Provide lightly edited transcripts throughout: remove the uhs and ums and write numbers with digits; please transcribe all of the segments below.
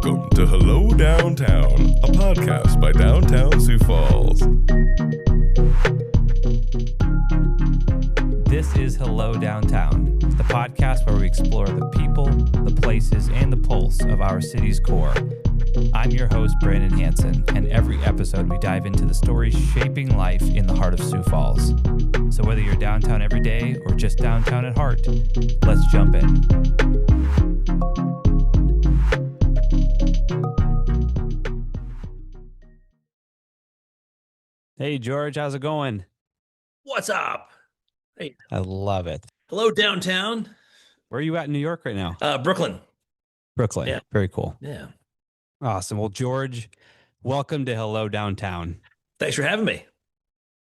Welcome to Hello Downtown, a podcast by Downtown Sioux Falls. This is Hello Downtown, the podcast where we explore the people, the places, and the pulse of our city's core. I'm your host, Brandon Hansen, and every episode we dive into the stories shaping life in the heart of Sioux Falls. So whether you're downtown every day or just downtown at heart, let's jump in. Hey, George, how's it going? What's up? Hey, I love it. hello downtown. Where are you at in New York right now? Brooklyn. Brooklyn. Yeah. Very cool. Yeah. Awesome. Well, George, welcome to Hello Downtown. Thanks for having me.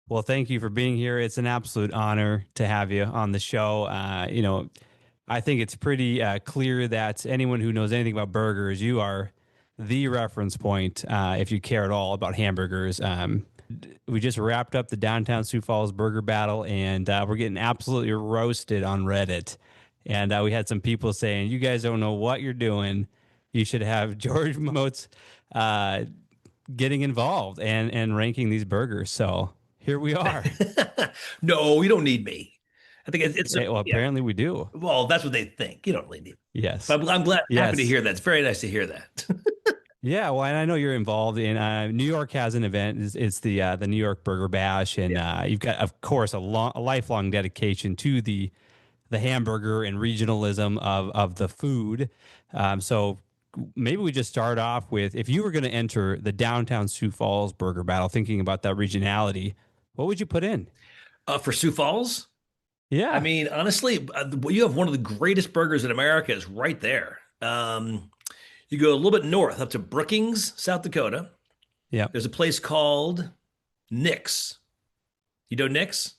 Well, thank you for being here. It's an absolute honor to have you on the show. I think it's pretty clear that anyone who knows anything about burgers, you are the reference point if you care at all about hamburgers. We just wrapped up the Downtown Sioux Falls Burger Battle, and we're getting absolutely roasted on Reddit. And we had some people saying, you guys don't know what you're doing. You should have George Motz getting involved and ranking these burgers. So here we are. No, you don't need me. I think it's apparently we do. Well, that's what they think. You don't really need me. Yes. But I'm glad, Yes. happy to hear that. It's very nice to hear that. Yeah, well, and I know you're involved in New York has an event. It's the New York Burger Bash, and you've got, of course, a lifelong dedication to the hamburger and regionalism of the food. So maybe we just start off with, if you were going to enter the Downtown Sioux Falls Burger Battle, thinking about that regionality, what would you put in? For Sioux Falls? Yeah. I mean, honestly, you have one of the greatest burgers in America is right there. You go a little bit north up to Brookings, South Dakota. Yeah. There's a place called Nick's. You know Nick's?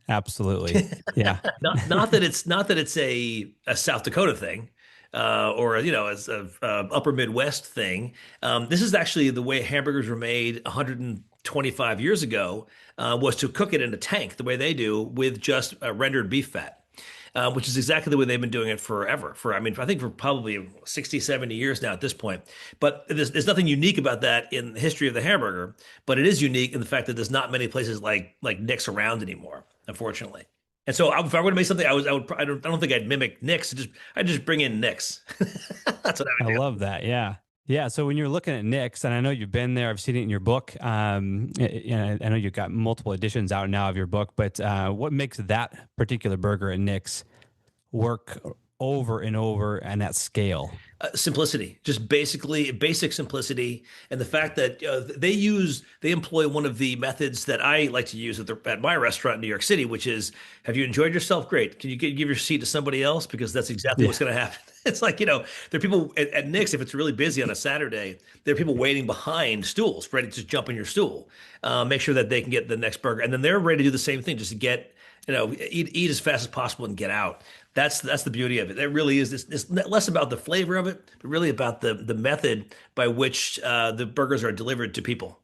Absolutely. Yeah. not that it's a South Dakota thing, or as a Upper Midwest thing. This is actually the way hamburgers were made 125 years ago. Was to cook it in a tank the way they do with just rendered beef fat. Which is exactly the way they've been doing it forever. I think for probably 60, 70 years now at this point. But there's nothing unique about that in the history of the hamburger. But it is unique in the fact that there's not many places like Nick's around anymore, unfortunately. And so if I were to make something, I don't think I'd mimic Nick's. I'd just bring in Nick's. That's what I would do. I love that. Yeah. Yeah. So when you're looking at Nick's, and I know you've been there, I've seen it in your book. And I know you've got multiple editions out now of your book, but what makes that particular burger at Nick's work over and over and at scale? Simplicity, just basic simplicity, and the fact that they employ one of the methods that I like to use at my restaurant in New York City, which is, have you enjoyed yourself? Great. Can you give your seat to somebody else? Because that's exactly what's going to happen. It's like, there are people at Nick's, if it's really busy on a Saturday, there are people waiting behind stools, ready to jump in your stool, make sure that they can get the next burger. And then they're ready to do the same thing, just to get, eat as fast as possible and get out. That's the beauty of it. It really is. It's less about the flavor of it, but really about the method by which the burgers are delivered to people.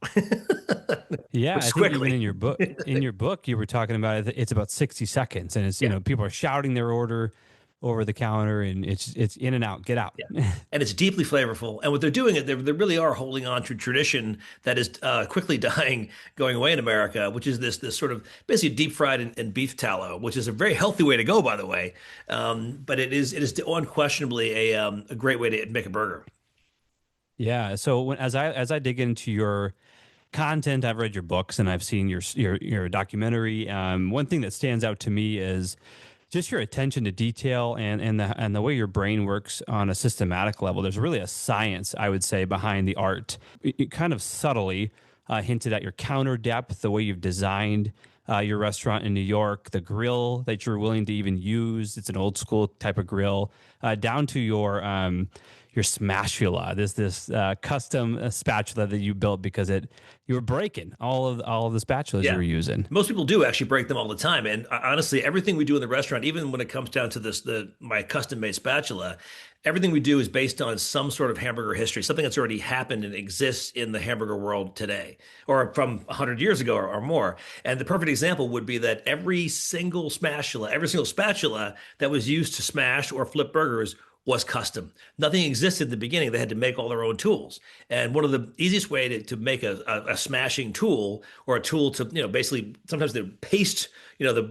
Yeah, I think even in your book, you were talking about it's about 60 seconds, and it's people are shouting their order over the counter, and it's in and out, get out. Yeah. And it's deeply flavorful. And what they're doing, they really are holding on to tradition that is quickly dying, going away in America, which is this sort of basically deep fried in beef tallow, which is a very healthy way to go, by the way. But it is unquestionably a great way to make a burger. Yeah. So as I dig into your content, I've read your books and I've seen your documentary. One thing that stands out to me is just your attention to detail and the way your brain works on a systematic level. There's really a science, I would say, behind the art. It kind of subtly hinted at your counter depth, the way you've designed your restaurant in New York, the grill that you're willing to even use. It's an old school type of grill, down to your smashula, this custom spatula that you built because you were breaking all of the spatulas you were using. Most people do actually break them all the time. And honestly, everything we do in the restaurant, even when it comes down to my custom made spatula, everything we do is based on some sort of hamburger history, something that's already happened and exists in the hamburger world today, or from 100 years ago or more. And the perfect example would be that every single spatula that was used to smash or flip burgers was custom. Nothing existed in the beginning. They had to make all their own tools. And one of the easiest way to make a smashing tool, or a tool to, basically sometimes they paste, the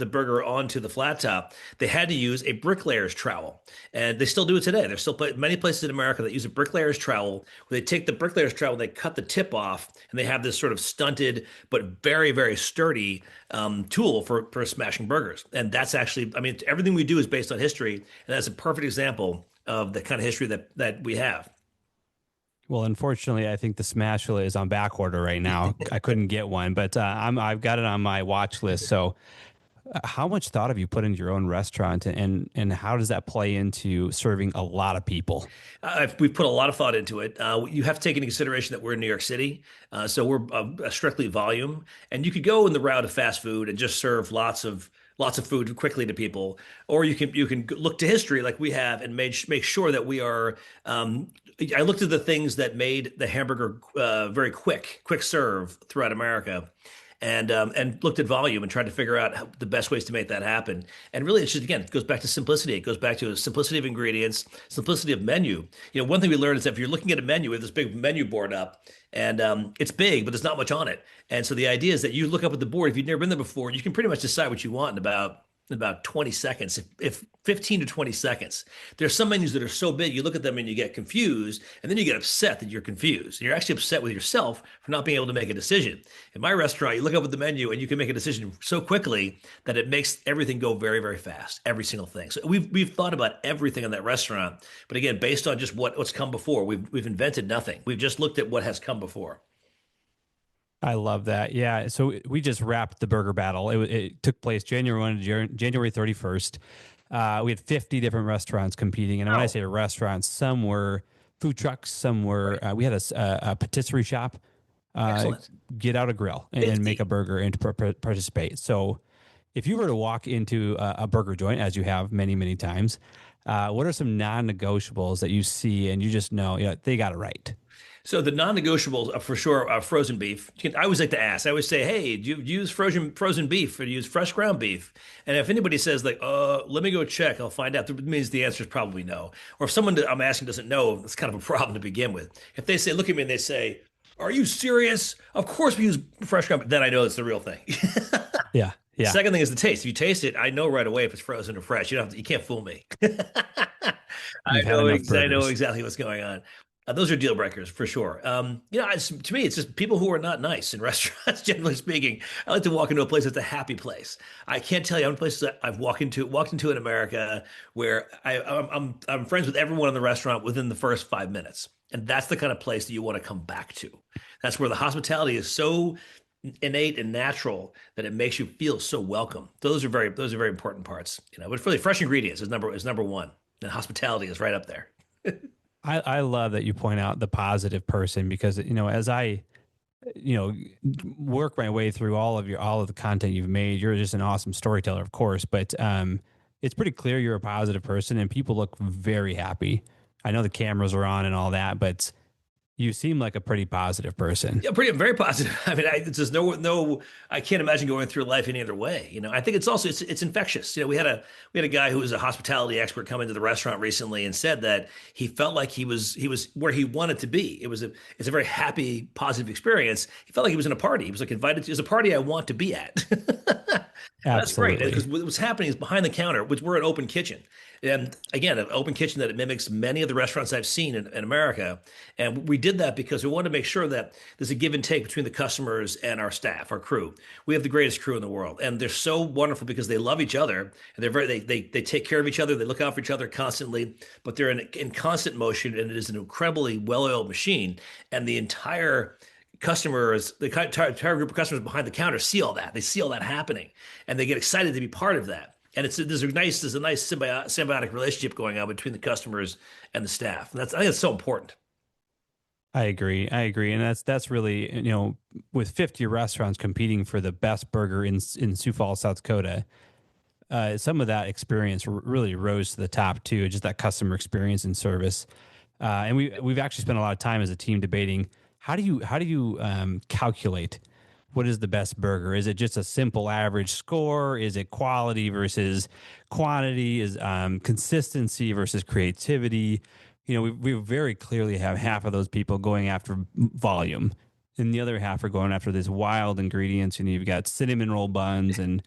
burger onto the flat top. They had to use a bricklayer's trowel. And they still do it today. There's still many places in America that use a bricklayer's trowel, where they take the bricklayer's trowel, they cut the tip off, and they have this sort of stunted but very, very sturdy tool for smashing burgers. And that's actually, I mean, everything we do is based on history. And that's a perfect example of the kind of history that we have. Well, unfortunately, I think the Smashula is on back order right now. I couldn't get one, but I've got it on my watch list. So, how much thought have you put into your own restaurant, and how does that play into serving a lot of people? We've put a lot of thought into it. You have to take into consideration that we're in New York City, so we're strictly volume, and you could go in the route of fast food and just serve lots of food quickly to people, or you can look to history like we have and make sure that we are. I looked at the things that made the hamburger very quick serve throughout America, and looked at volume and tried to figure out the best ways to make that happen. And really, it's just, again, it goes back to simplicity. It goes back to simplicity of ingredients, simplicity of menu. One thing we learned is that if you're looking at a menu with this big menu board up, and it's big, but there's not much on it. And so the idea is that you look up at the board. If you've never been there before, you can pretty much decide what you want in about 20 seconds, if 15 to 20 seconds. There's some menus that are so big, you look at them and you get confused, and then you get upset that you're confused. And you're actually upset with yourself for not being able to make a decision. In my restaurant, you look up at the menu and you can make a decision so quickly that it makes everything go very, very fast, every single thing. So we've thought about everything in that restaurant, but again, based on just what's come before. We've invented nothing. We've just looked at what has come before. I love that. Yeah. So we just wrapped the burger battle. It took place January 1 to January 31st. We had 50 different restaurants competing. And when I say restaurants, some were food trucks, some were, we had a patisserie shop, get out a grill and make a burger and participate. So if you were to walk into a burger joint, as you have many, many times, what are some non-negotiables that you see and you just know, they got it right? So the non-negotiables are for sure are frozen beef. I always like to ask. I always say, "Hey, do you use frozen beef, or do you use fresh ground beef?" And if anybody says like, let me go check, I'll find out," that means the answer is probably no. Or if someone I'm asking doesn't know, it's kind of a problem to begin with. If they say, look at me and they say, "Are you serious? Of course we use fresh ground," then I know it's the real thing. Yeah. Yeah. Second thing is the taste. If you taste it, I know right away if it's frozen or fresh. You can't fool me. I know exactly what's going on. Those are deal breakers for sure. To me, it's just people who are not nice in restaurants. Generally speaking, I like to walk into a place that's a happy place. I can't tell you how many places I've walked into in America where I'm friends with everyone in the restaurant within the first 5 minutes, and that's the kind of place that you want to come back to. That's where the hospitality is so innate and natural that it makes you feel so welcome. Those are very important parts. But really, fresh ingredients is number one, and hospitality is right up there. I love that you point out the positive person, because, as I, work my way through all of the content you've made, you're just an awesome storyteller, of course, but it's pretty clear you're a positive person and people look very happy. I know the cameras are on and all that, but you seem like a pretty positive person. Yeah, very positive. I mean, it's just I can't imagine going through life any other way. I think it's also it's infectious. We had a guy who was a hospitality expert come into the restaurant recently and said that he felt like he was where he wanted to be. It's a very happy, positive experience. He felt like he was in a party. He was like invited to. It's a party I want to be at. That's great, because what's happening is behind the counter, which we're an open kitchen. And again, an open kitchen that mimics many of the restaurants I've seen in America. And we did that because we wanted to make sure that there's a give and take between the customers and our staff, our crew. We have the greatest crew in the world, and they're so wonderful because they love each other, and they take care of each other. They look out for each other constantly, but they're in constant motion, and it is an incredibly well-oiled machine. And the entire entire group of customers behind the counter see all that. They see all that happening, and they get excited to be part of that. And there's a nice symbiotic relationship going on between the customers and the staff. And I think it's so important. I agree. And that's really, with 50 restaurants competing for the best burger in Sioux Falls, South Dakota, some of that experience really rose to the top too, just that customer experience and service. And we've actually spent a lot of time as a team debating how do you calculate what is the best burger? Is it just a simple average score? Is it quality versus quantity? Is consistency versus creativity? You know, we very clearly have half of those people going after volume, and the other half are going after this wild ingredients. And you've got cinnamon roll buns and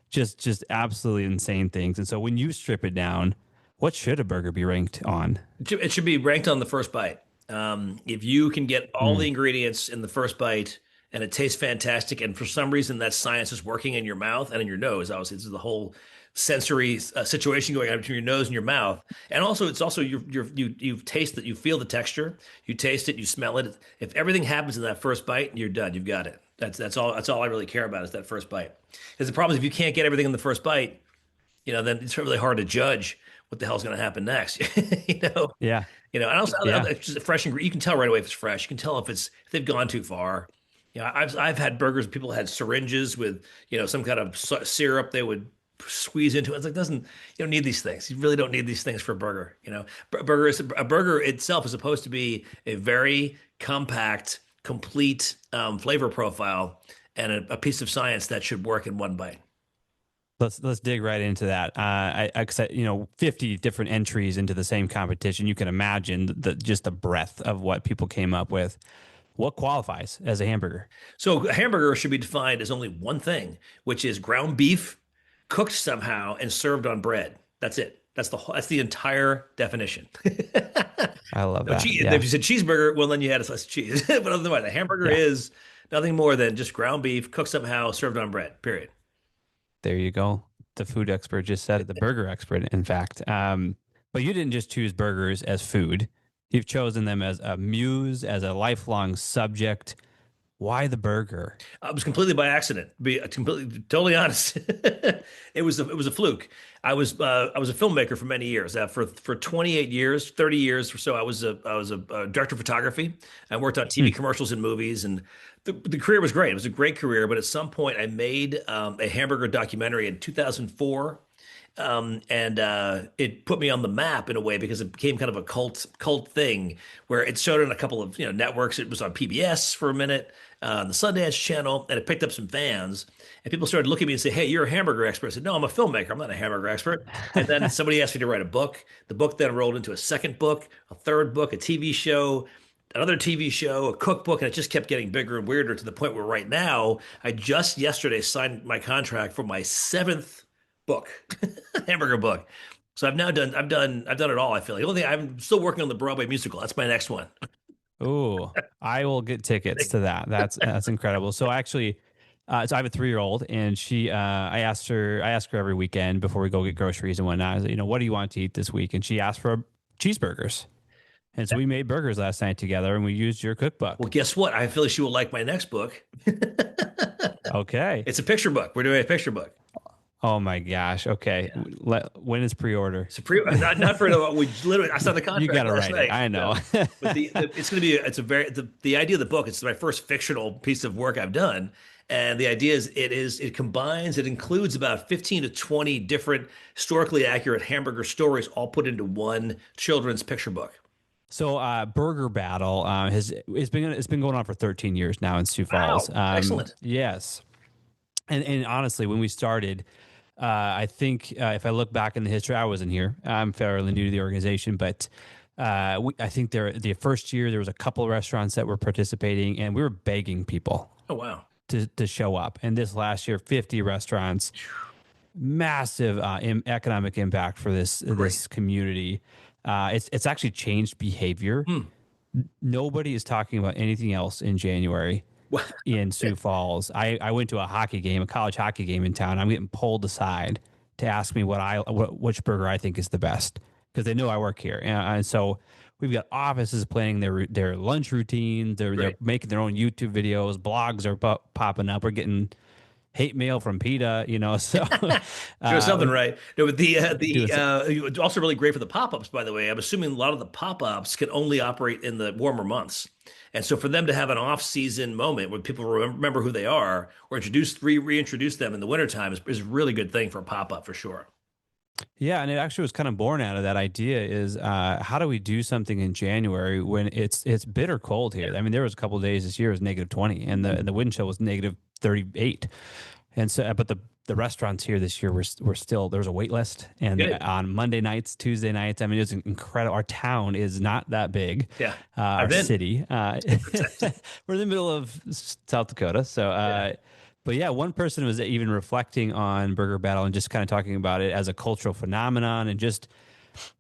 just absolutely insane things. And so when you strip it down, what should a burger be ranked on? It should be ranked on the first bite. If you can get all the ingredients in the first bite and it tastes fantastic, and for some reason that science is working in your mouth and in your nose, obviously, this is the whole sensory situation going on between your nose and your mouth, and also it's also you taste it, you feel the texture, you taste it, you smell it. If everything happens in that first bite, you're done. You've got it. That's all I really care about is that first bite. Because the problem is if you can't get everything in the first bite, then it's really hard to judge what the hell's going to happen next. Yeah. And also Yeah. it's just fresh you can tell right away if it's fresh. You can tell if they've gone too far. I've had burgers. People had syringes with some kind of syrup they would squeeze into it. It's like you don't need these things. You really don't need these things for a burger. A burger itself is supposed to be a very compact, complete flavor profile and a piece of science that should work in one bite. Let's dig right into that. I 50 different entries into the same competition. You can imagine just the breadth of what people came up with. What qualifies as a hamburger? So a hamburger should be defined as only one thing, which is ground beef cooked somehow and served on bread. That's it. That's the entire definition. I love that. Yeah. If you said cheeseburger, well, then you had a slice of cheese. But otherwise, a hamburger is nothing more than just ground beef cooked somehow, served on bread. Period. There you go. The food expert just said it. The burger expert, in fact. But you didn't just choose burgers as food. You've chosen them as a muse, as a lifelong subject. Why the burger? It was completely by accident. To be totally honest, it was a fluke. I was a filmmaker for many years. For 28 years, 30 years or so, I was a director of photography. I worked on TV commercials and movies, and the career was great. It was a great career. But at some point, I made a hamburger documentary in 2004. And it put me on the map in a way because it became kind of a cult thing where it showed on a couple of networks. It was on PBS for a minute, on the Sundance Channel, and it picked up some fans. And people started looking at me and say, "Hey, you're a hamburger expert." I said, "No, I'm a filmmaker. I'm not a hamburger expert." And then somebody asked me to write a book. The book then rolled into a second book, a third book, a TV show, another TV show, a cookbook, and it just kept getting bigger and weirder to the point where right now I just yesterday signed my contract for my seventh book, hamburger book. So I've done it all. I feel like the only thing I'm still working on the Broadway musical. That's my next one. Ooh, I will get tickets to that. That's incredible. So actually, so I have a 3-year-old, and I ask her every weekend before we go get groceries and whatnot. I say, what do you want to eat this week? And she asked for cheeseburgers. And so we made burgers last night together, and we used your cookbook. Well, guess what? I feel like she will like my next book. Okay. It's a picture book. We're doing a picture book. Oh my gosh. Okay. Yeah. When is pre-order? It's not for we literally. I signed the contract. You got to write night. it. I know. But it's going to be. It's a very the idea of the book. It's my first fictional piece of work I've done, and the idea is it includes about 15 to 20 different historically accurate hamburger stories, all put into one children's picture book. So, Burger Battle it's been going on for 13 years now in Sioux Falls. Wow. Excellent. Yes, and honestly, when we started. I think if I look back in the history, I wasn't here. I'm fairly new to the organization, but I think the first year there was a couple of restaurants that were participating, and we were begging people. Oh wow! To show up. And this last year, 50 restaurants, massive economic impact for this community. It's actually changed behavior. Nobody is talking about anything else in January. In Sioux Falls. I went to a college hockey game in town. I'm getting pulled aside to ask me which burger I think is the best because they know I work here. And so we've got offices planning their lunch routines. They're making their own YouTube videos. Blogs are popping up. We're getting hate mail from PETA, so doing something right. No, but also really great for the pop-ups, by the way. I'm assuming a lot of the pop-ups can only operate in the warmer months. And so for them to have an off-season moment where people remember who they are or reintroduce them in the wintertime is a really good thing for a pop-up for sure. Yeah, and it actually was kind of born out of that idea is how do we do something in January when it's bitter cold here? I mean, there was a couple of days this year it was -20 and the wind chill was 38. And so, but the restaurants here this year were still, there was a wait list. And Good. on Monday nights, Tuesday nights, I mean, it's incredible. Our town is not that big. Yeah. Our I've been. city, we're in the middle of South Dakota. So, Yeah. but yeah, one person was even reflecting on Burger Battle and just kind of talking about it as a cultural phenomenon and just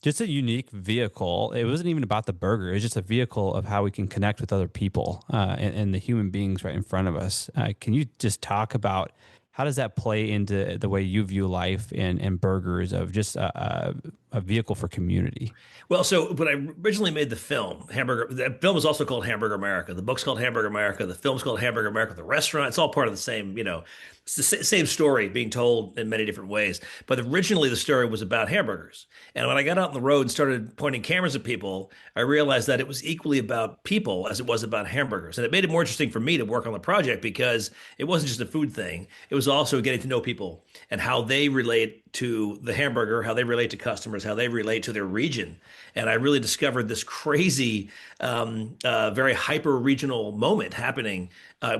a unique vehicle. It wasn't even about the burger. It was just a vehicle of how we can connect with other people and the human beings right in front of us. Can you just talk about how does that play into the way you view life and burgers of just a vehicle for community? Well, so when I originally made the film was also called Hamburger America. The book's called Hamburger America. The film's called Hamburger America. The restaurant, it's all part of the same, it's the same story being told in many different ways. But originally the story was about hamburgers. And when I got out on the road and started pointing cameras at people, I realized that it was equally about people as it was about hamburgers. And it made it more interesting for me to work on the project because it wasn't just a food thing. It was also getting to know people and how they relate to the hamburger, how they relate to customers, how they relate to their region. And I really discovered this crazy, very hyper regional moment happening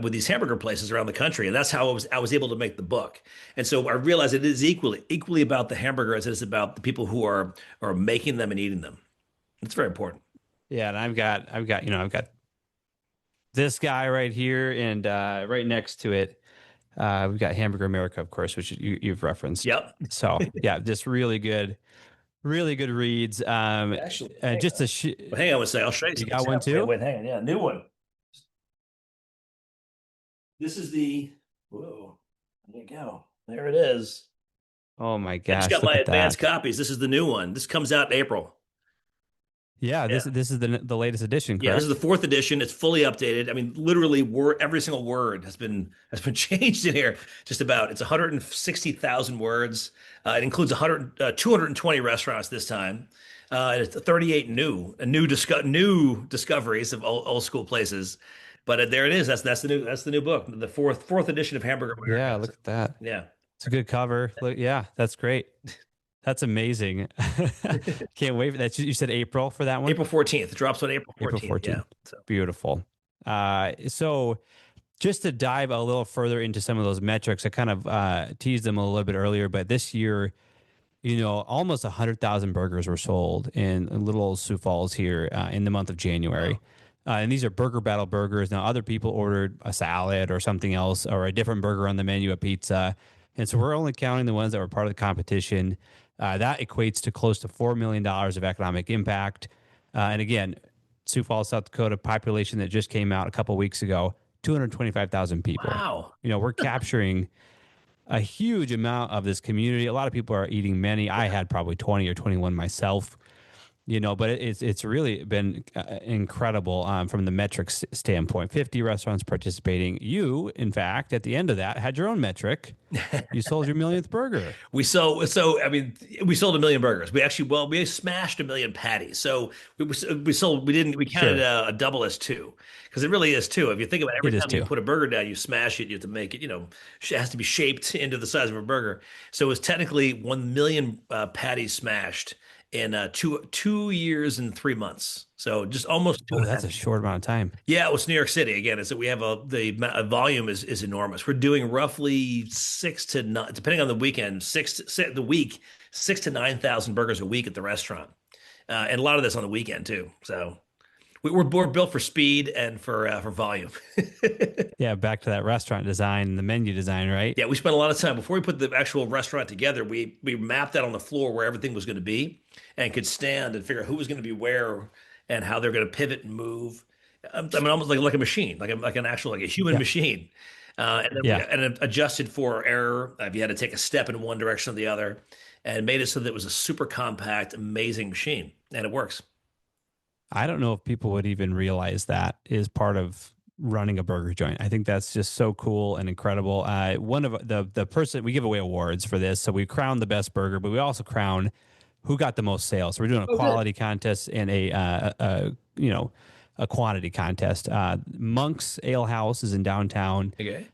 with these hamburger places around the country. And that's how I was able to make the book. And so I realized it is equally about the hamburger as it is about the people who are making them and eating them. It's very important. Yeah, and I've got this guy right here, and right next to it, we've got Hamburger America, of course, which you've referenced. Yep. So yeah, just really good reads. Actually, and just hang on one second. I'll show you. You got one too? Wait, hang on. Yeah, new one. This is the. Whoa. There you go. There it is. Oh my I gosh! just got look my at advanced that. copies. This is the new one. This comes out in April. Yeah, Yeah. this is the latest edition, Yeah, this is correct? the fourth edition. It's fully updated. I mean, literally, every single word has been changed in here. Just about. It's 160,000 words. It includes 220 restaurants this time. And it's 38 new discoveries of old school places. But there it is. That's the new book, the fourth edition of Hamburger Yeah, America. look at that. Yeah. It's a good cover. Look, yeah, that's great. That's amazing. Can't wait for that. You said April for that one? April 14th. It drops on April 14th. April 14th. Yeah. So. Beautiful. So just to dive a little further into some of those metrics, I kind of teased them a little bit earlier, but this year, almost 100,000 burgers were sold in little old Sioux Falls here in the month of January. Wow. And these are Burger Battle burgers. Now, other people ordered a salad or something else or a different burger on the menu, a pizza. And so we're only counting the ones that were part of the competition. That equates to close to $4 million of economic impact. And again, Sioux Falls, South Dakota, population that just came out a couple of weeks ago, 225,000 people. Wow. We're capturing a huge amount of this community. A lot of people are eating many. I had probably 20 or 21 myself. But it's really been incredible from the metrics standpoint. 50 restaurants participating. You, in fact, at the end of that, had your own metric. You sold your millionth burger. We sold 1 million burgers. We smashed 1 million patties. So we counted a double as two because it really is two. If you think about it, every time you put a burger down, you smash it, you have to make it, it has to be shaped into the size of a burger. So it was technically 1 million patties smashed in 2 years and 3 months. So just almost. Oh, that's a short amount of time. Yeah, it was New York City again. So we have the volume is enormous. We're doing roughly 6 to 9, depending on the weekend, 6 to 9,000 burgers a week at the restaurant, and a lot of this on the weekend too. So we're built for speed and for volume. Yeah, back to that restaurant design, the menu design, right? Yeah, we spent a lot of time before we put the actual restaurant together. We mapped out on the floor where everything was going to be, and could stand and figure out who was going to be where and how they're going to pivot and move. I mean, almost like a machine, like a human machine, and then and it adjusted for error if you had to take a step in one direction or the other, and made it so that it was a super compact, amazing machine, and it works. I don't know if people would even realize that is part of running a burger joint. I think that's just so cool and incredible. One of the person, we give away awards for this, so we crown the best burger, but we also crown who got the most sales. So we're doing a quality contest and a quantity contest. Monk's Ale House is in downtown. Okay.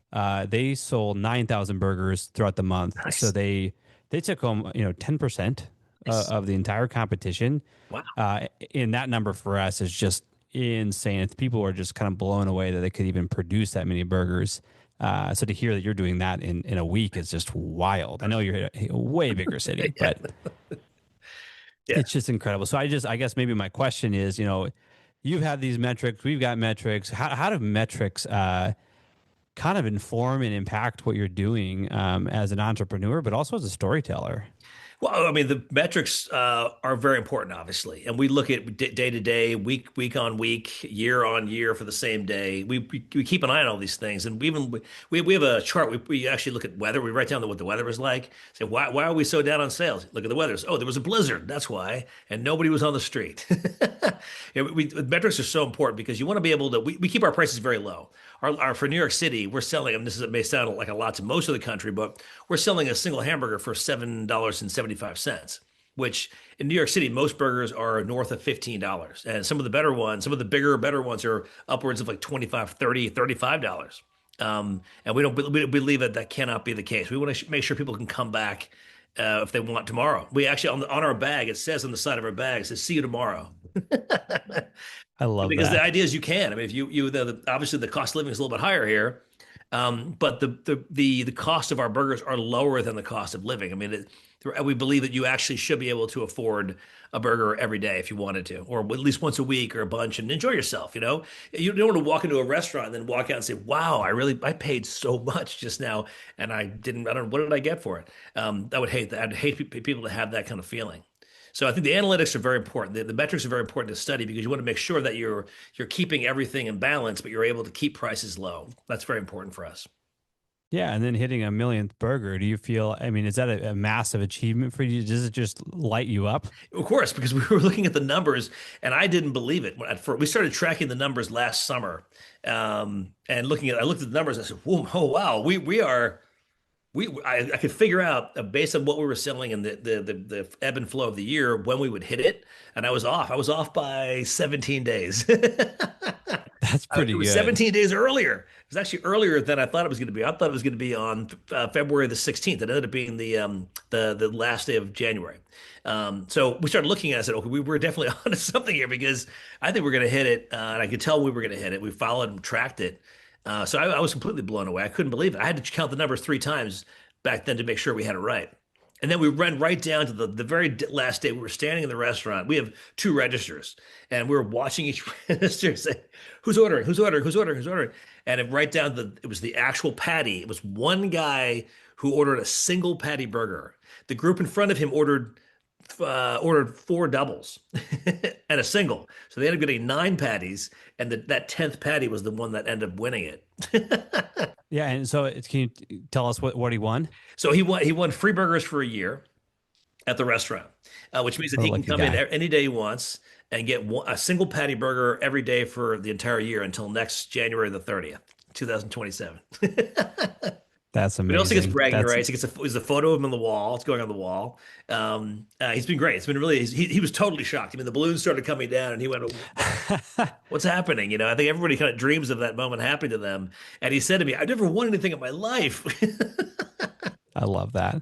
They sold 9,000 burgers throughout the month. Nice. So they took home 10% of the entire competition. Wow. And that number for us is just insane. People are just kind of blown away that they could even produce that many burgers. So to hear that you're doing that in a week is just wild. I know you're a way bigger city, Yeah. but Yeah. it's just incredible. So I guess maybe my question is, you've had these metrics, we've got metrics. How do metrics kind of inform and impact what you're doing as an entrepreneur, but also as a storyteller? Well, I mean, the metrics are very important, obviously, and we look at day to day, week on week, year on year for the same day. We keep an eye on all these things, and we have a chart. We actually look at weather. We write down what the weather was like. Say why are we so down on sales? Look at the weather. Oh, there was a blizzard. That's why, and nobody was on the street. Metrics are so important because you want to be able to. We keep our prices very low. For New York City, we're selling, and it may sound like a lot to most of the country, but we're selling a single hamburger for $7.75, which in New York City, most burgers are north of $15. And some of the better ones, some of the bigger, better ones are upwards of like 25, 30, $35. And we believe that that cannot be the case. We want to make sure people can come back if they want tomorrow. We actually, on our bag, it says on the side of our bag, it says, see you tomorrow. I love Because the that. idea is you can. I mean, if obviously the cost of living is a little bit higher here, but the cost of our burgers are lower than the cost of living. I mean, we believe that you actually should be able to afford a burger every day if you wanted to, or at least once a week or a bunch, and enjoy yourself. You don't want to walk into a restaurant and then walk out and say, "Wow, I paid so much just now, and I don't know, what did I get for it?" I would hate that. I'd hate people to have that kind of feeling. So I think the analytics are very important. The metrics are very important to study because you want to make sure that you're keeping everything in balance, but you're able to keep prices low. That's very important for us. Yeah, and then hitting a millionth burger. Do you feel? I mean, is that a massive achievement for you? Does it just light you up? Of course, because we were looking at the numbers and I didn't believe it. We started tracking the numbers last summer, and I looked at the numbers and I said, "Whoa, oh wow, we are." I could figure out based on what we were selling and the ebb and flow of the year when we would hit it, and I was off. I was off by 17 days. That's It pretty was good. 17 days earlier. It was actually earlier than I thought it was going to be. I thought it was going to be on February the 16th. It ended up being the last day of January. So we started looking at it. I said, okay, we were definitely onto something here because I think we're going to hit it, and I could tell we were going to hit it. We followed and tracked it. So I was completely blown away. I couldn't believe it. I had to count the numbers 3 times back then to make sure we had it right. And then we ran right down to the very last day. We were standing in the restaurant. We have 2 registers, and we were watching each register say, "Who's ordering? Who's ordering? Who's ordering? Who's ordering?" And right down it was the actual patty. It was one guy who ordered a single patty burger. The group in front of him ordered 4 doubles and a single. So they ended up getting 9 patties, and that 10th patty was the one that ended up winning it. Yeah, and so can you tell us what he won? So he won free burgers for a year at the restaurant, which means that What a he can lucky come in guy. any day he wants and get a single patty burger every day for the entire year until next January the 30th, 2027. That's But he also gets amazing. bragging That's rights. There's a photo of him on the wall. It's going on the wall. He's been great. It's been really. He was totally shocked. I mean, the balloons started coming down, and he went, "What's happening?" I think everybody kind of dreams of that moment happening to them. And he said to me, "I've never won anything in my life." I love that.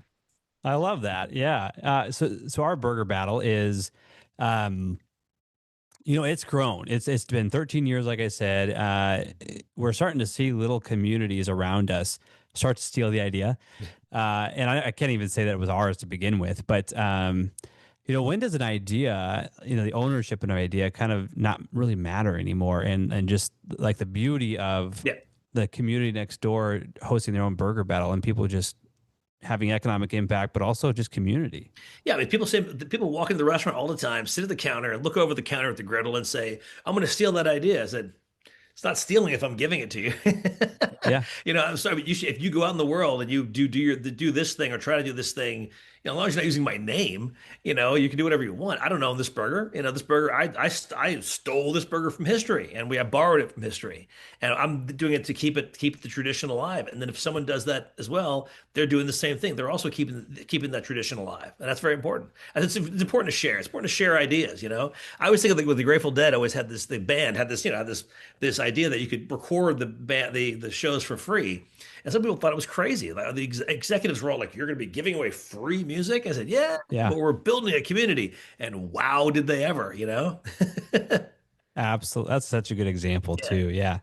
I love that. Yeah. So our burger battle is, um, it's grown. It's been 13 years, like I said. We're starting to see little communities around us start to steal the idea. And I can't even say that it was ours to begin with, but when does an idea, the ownership of an idea kind of not really matter anymore? And just like the beauty of Yeah. the community next door hosting their own burger battle and people just having economic impact, but also just community. Yeah, I mean, people walk into the restaurant all the time, sit at the counter, and look over the counter at the griddle and say, "I'm going to steal that idea." I said, "It's not stealing if I'm giving it to you." Yeah. I'm sorry, but if you go out in the world and you do this thing or try to do this thing, as long as you're not using my name, you can do whatever you want. I don't own this burger. This burger, I stole this burger from history, and I borrowed it from history, and I'm doing it to keep the tradition alive. And then if someone does that as well, they're doing the same thing. They're also keeping that tradition alive, and that's very important. And it's important to share. It's important to share ideas. I always think of with the Grateful Dead, always had the band had this idea that you could record the shows for free. And some people thought it was crazy. Like, the executives were all like, "You're going to be giving away free music?" I said, "Yeah, Yeah. but we're building a community." And wow, did they ever? Absolutely. That's such a good example too. Yeah.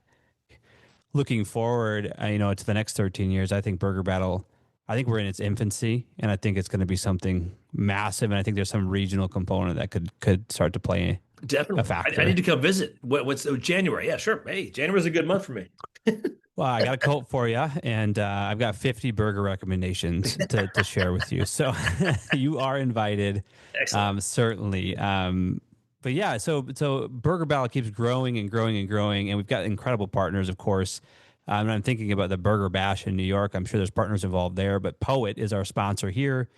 looking forward, to the next 13 years, I think Burger Battle, I think we're in its infancy, and I think it's going to be something massive. And I think there's some regional component that could start to play a Definitely. I need factor. to come visit. What's January? Yeah, sure. Hey, January's a good month for me. Well, I got a quote for you, and I've got 50 burger recommendations to share with you. So you are invited, Excellent. certainly. But yeah, so Burger Battle keeps growing and growing and growing, and we've got incredible partners, of course. And I'm thinking about the Burger Bash in New York. I'm sure there's partners involved there, but Poet is our sponsor here.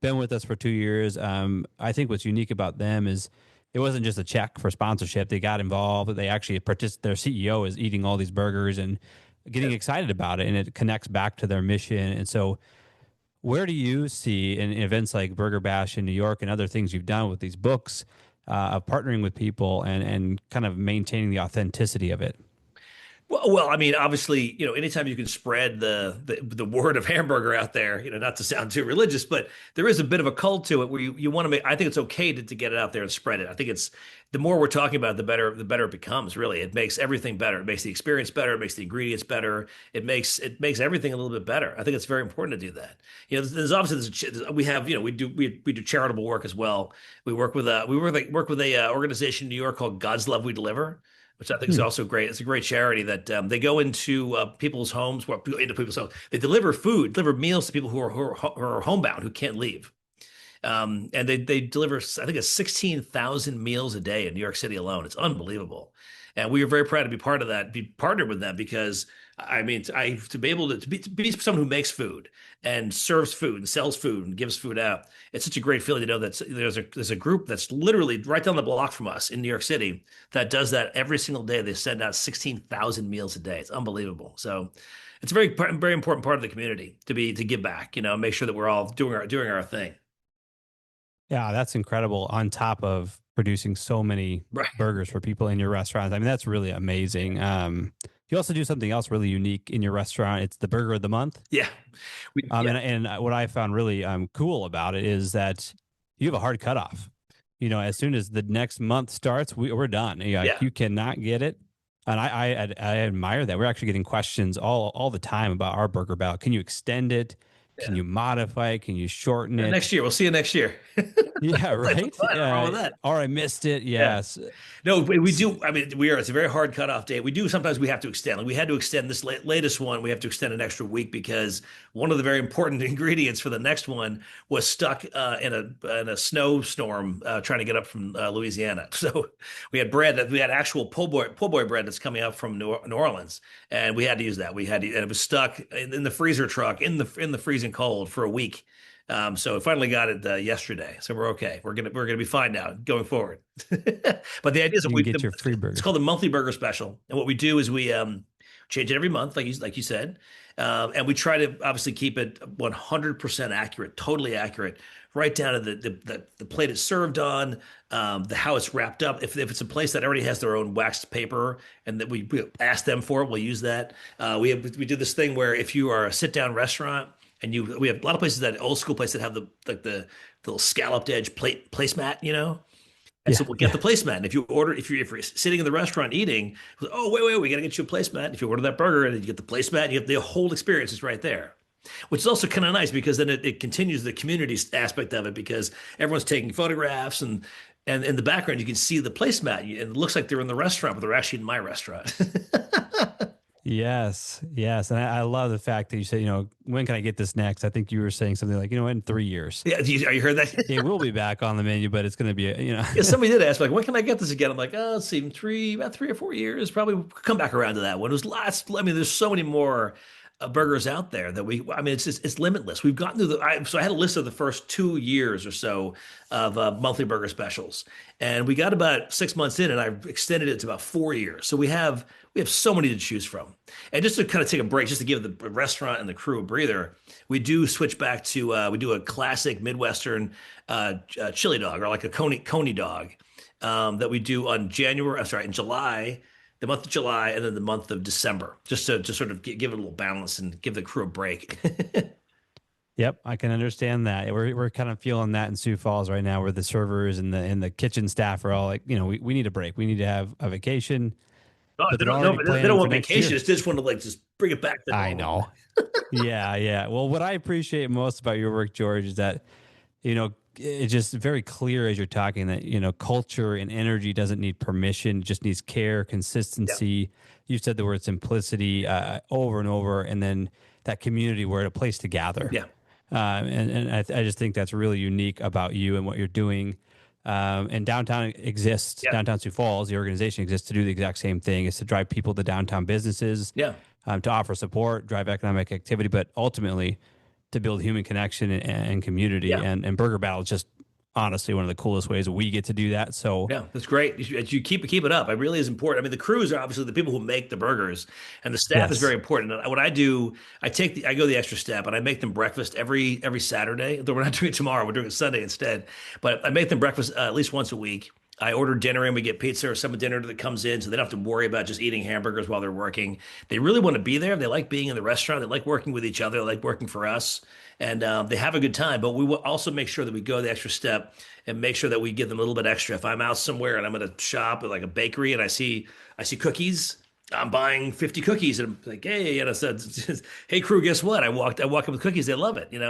Been with us for 2 years. I think what's unique about them is it wasn't just a check for sponsorship. They got involved. They actually their CEO is eating all these burgers and getting excited about it, and it connects back to their mission. And so, where do you see in events like Burger Bash in New York and other things you've done with these books of partnering with people and kind of maintaining the authenticity of it? Well, I mean, obviously, anytime you can spread the word of hamburger out there, not to sound too religious, but there is a bit of a cult to it where you want to make. I think it's okay to get it out there and spread it. I think it's the more we're talking about it, the better it becomes. Really, it makes everything better. It makes the experience better. It makes the ingredients better. It makes everything a little bit better. I think it's very important to do that. There's obviously we have we do charitable work as well. We work with a organization in New York called God's Love We Deliver, which I think is Hmm. also great. It's a great charity that they go into people's homes, into people's homes. They deliver food, deliver meals to people who are homebound, who can't leave. And they deliver, I think it's 16,000 meals a day in New York City alone. It's unbelievable. And we are very proud to be part of that, be partnered with them because I mean, to be able to be someone who makes food and serves food and sells food and gives food out. It's such a great feeling to know that there's a group that's literally right down the block from us in New York City that does that every single day. They send out 16,000 meals a day. It's unbelievable. So it's a very important part of the community to give back, make sure that we're all doing our thing. Yeah, that's incredible. On top of producing so many Right. burgers for people in your restaurants, I mean that's really amazing. You also do something else really unique in your restaurant. It's the Burger of the Month. Yeah. Yeah. And what I found really cool about it is that you have a hard cutoff. As soon as the next month starts, we're done. Yeah. You cannot get it. And I admire that. We're actually getting questions all the time about our burger battle. Can you extend it? Can Yeah. you modify it? Can you shorten it? Next year. We'll see you next year. Yeah, Like, right. fine, nothing wrong with that. Or I missed it. Yeah. Yes. No, we do. I mean, it's a very hard cutoff date. We do sometimes we have to extend. Like we had to extend this latest one. We have to extend an extra week because one of the very important ingredients for the next one was stuck in a snowstorm trying to get up from Louisiana. So we had actual po' boy bread that's coming up from New Orleans, and we had to use that. And it was stuck in the freezer truck in the freezing cold for a week. So we finally got it yesterday, so we're okay. We're gonna be fine now going forward. But the idea is that You can get your free it's burger. called the monthly burger special, and what we do is we change it every month, like you said, and we try to obviously keep it 100% accurate, totally accurate, right down to the plate it's served on, the how it's wrapped up. If it's a place that already has their own waxed paper and that we ask them for it, we'll use that. We do this thing where if you are a sit down restaurant and we have a lot of places that old school places that have the little scalloped edge placemat, and so Yeah, we'll get yeah. the placemat. And if you're sitting in the restaurant eating, oh wait, we got to get you a placemat. If you order that burger and you get the placemat, you get the whole experience is right there. Which is also kind of nice because then it continues the community aspect of it because everyone's taking photographs and in the background you can see the placemat and it looks like they're in the restaurant, but they're actually in my restaurant. Yes, yes. And I love the fact that you said, when can I get this next? I think you were saying something like, in 3 years. Yeah, you heard that? It will be back on the menu, but it's going to be, Yeah, somebody did ask, like, when can I get this again? I'm like, oh, let's see, about 3 or 4 years, probably come back around to that one. It was last. I mean, there's so many more burgers out there that I mean, it's limitless. We've gotten through so I had a list of the first 2 years or so of monthly burger specials, and we got about 6 months in, and I extended it to about 4 years. So we have so many to choose from. And just to kind of take a break, just to give the restaurant and the crew a breather, we do switch back to we do a classic Midwestern chili dog or like a coney dog that we do on in July, the month of July, and then the month of December, just to sort of give it a little balance and give the crew a break. Yep, I can understand that. We're kind of feeling that in Sioux Falls right now, where the servers and the kitchen staff are all like, we need a break. We need to have a vacation. Oh, but they they're don't already know. They planning don't for want next vacation. year. They just want to like just bring it back to I normal. know. Yeah, yeah. Well, what I appreciate most about your work, George, is that, it's just very clear as you're talking that, culture and energy doesn't need permission, it just needs care, Yeah, consistency. You said the word simplicity over and over, and then that community where a place to gather. yeah, I just think that's really unique about you and what you're doing. And downtown exists, yeah, downtown Sioux Falls, the organization exists to do the exact same thing, is to drive people to downtown businesses, yeah. to offer support, drive economic activity, but ultimately to build human connection and community. Yeah. And Burger Battle is just honestly one of the coolest ways we get to do that. So Yeah, that's great. You keep it up. It really is important. I mean, the crews are obviously the people who make the burgers, and the staff is very yes, important. And what I do, I go the extra step, and I make them breakfast every Saturday. Though we're not doing it tomorrow, we're doing it Sunday instead. But I make them breakfast at least once a week. I order dinner and we get pizza or some dinner that comes in, so they don't have to worry about just eating hamburgers while they're working. They really want to be there. They like being in the restaurant. They like working with each other. They like working for us, and they have a good time. But we will also make sure that we go the extra step and make sure that we give them a little bit extra. If I'm out somewhere and I'm at a shop at like a bakery and I see cookies, I'm buying 50 cookies and I'm like, hey, hey crew, guess what? I walk up with cookies. They love it. And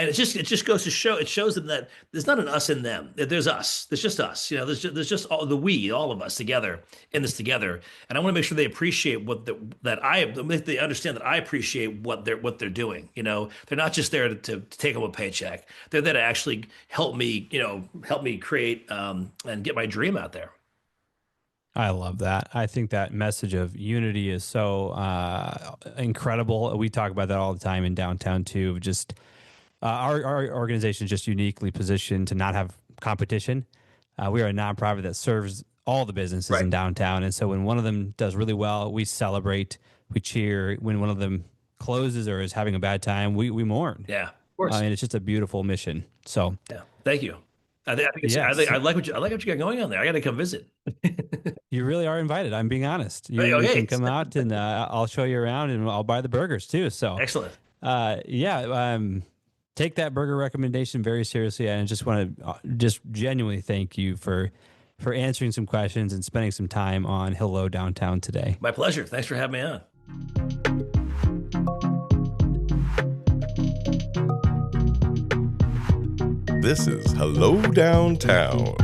it just goes to show, it shows them that there's not an us in them. There's us. There's just us. There's just all of us together in this together. And I want to make sure they appreciate they understand that I appreciate what they're doing. They're not just there to take home a paycheck. They're there to actually help me create and get my dream out there. I love that. I think that message of unity is so incredible. We talk about that all the time in downtown too. Just our organization is just uniquely positioned to not have competition. We are a nonprofit that serves all the businesses Right. in downtown, and so when one of them does really well, we celebrate, we cheer. When one of them closes or is having a bad time, we mourn. Yeah, of course. And it's just a beautiful mission. So Yeah. Thank you. yes, I like what you got going on there. I got to come visit. you really are invited. I'm being honest. You Okay. can come out and I'll show you around and I'll buy the burgers too. So Excellent. yeah, take that burger recommendation very seriously. And I just want to just genuinely thank you for answering some questions and spending some time on Hello Downtown today. My pleasure. Thanks for having me on. This is Hello Downtown.